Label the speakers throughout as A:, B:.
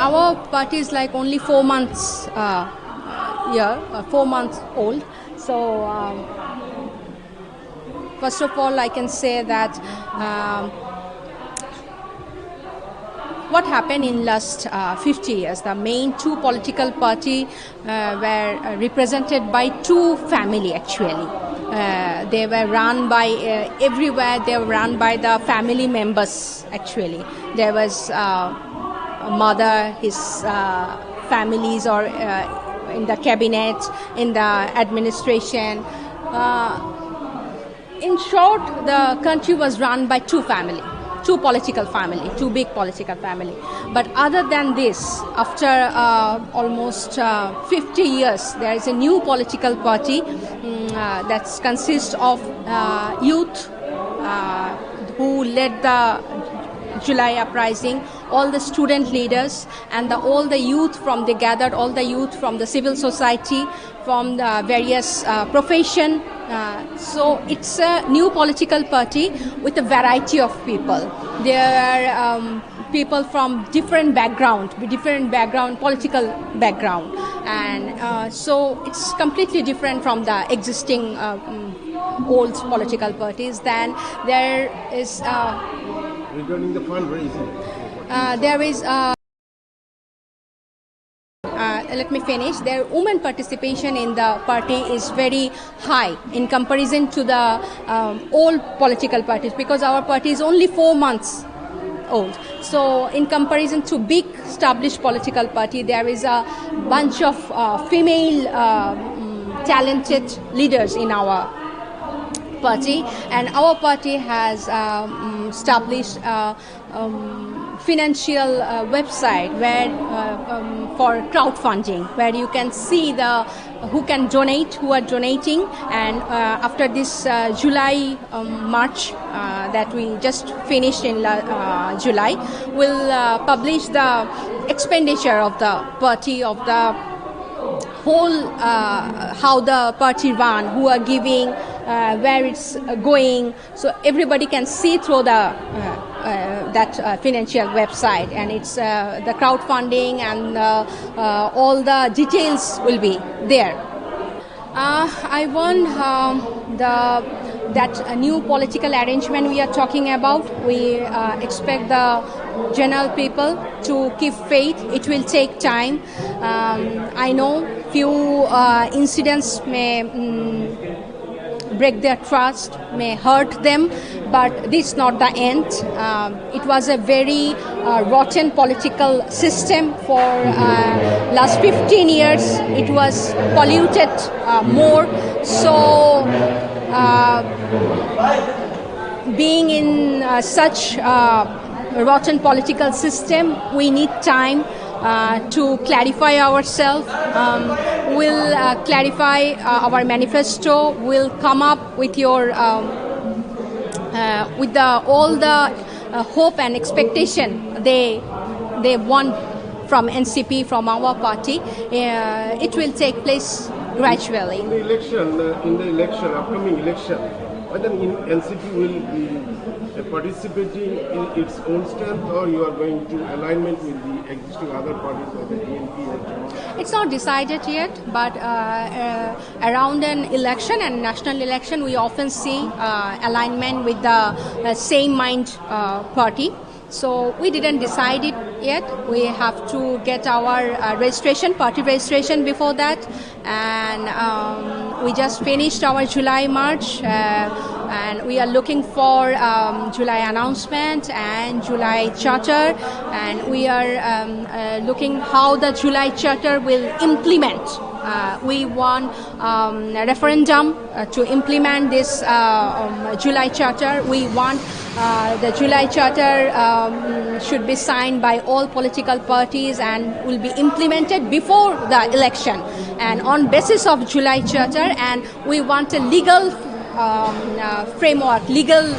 A: our party is like only 4 months 4 months old. So first of all, I can say that what happened in last 50 years, the main two political party were represented by two family actually. They were run by everywhere. They were run by the family members actually. There was a mother, his families, or in the cabinet, in the administration. In short, the country was run by two family, two political family, two big political family. But other than this, after almost 50 years, there is a new political party that consists of youth who led the July uprising, all the student leaders, and all the youth from, they gathered all the youth from the civil society, from the various profession. So it's a new political party with a variety of people. There are people from different background, political background, and so it's completely different from the existing old political parties. Then there is
B: regarding the fundraising,
A: there is let me finish. Their women participation in the party is very high in comparison to the old political parties, because our party is only 4 months old. So in comparison to big established political party, there is a bunch of female talented leaders in our party, and our party has established financial website where for crowdfunding, where you can see the who can donate, who are donating, and after this July March that we just finished in July, will publish the expenditure of the party, of the whole how the party run, who are giving, where it's going, so everybody can see through the that financial website, and it's the crowdfunding and all the details will be there. I want that new political arrangement we are talking about. We expect the general people to keep faith. It will take time. I know few incidents may break their trust, may hurt them, but this is not the end. It was a very rotten political system for last 15 years. It was polluted more. So being in such rotten political system, we need time to clarify ourselves. We'll clarify our manifesto. We'll come up with your with all the hope and expectation they want from NCP, from our party. It will take place gradually.
B: In the election, upcoming election, whether NCP will be participating in its own strength, or you are going to alignment with the existing other parties like the ANP or Jamaat?
A: It's not decided yet, but around an election and national election, we often see alignment with the same mind party. So we didn't decide it yet. We have to get our registration, party registration before that, and we just finished our July March, and we are looking for July announcement and July charter, and we are looking how the July charter will implement. We want a referendum to implement this July charter. We want the July charter should be signed by all political parties and will be implemented before the election, and on basis of July charter. And we want a legal framework, legal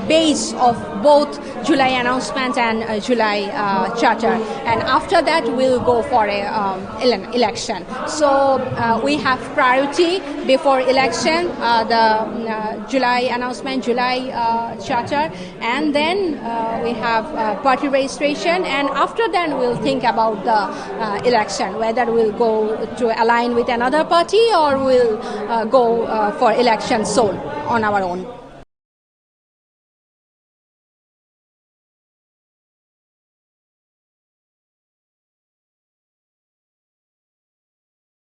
A: base of both July announcement and July charter. And after that, we'll go for a election. So we have priority before election, the July announcement, July charter, and then we have party registration, and after that we'll think about the election, whether we'll go to align with another party or we'll go for election sole on our own.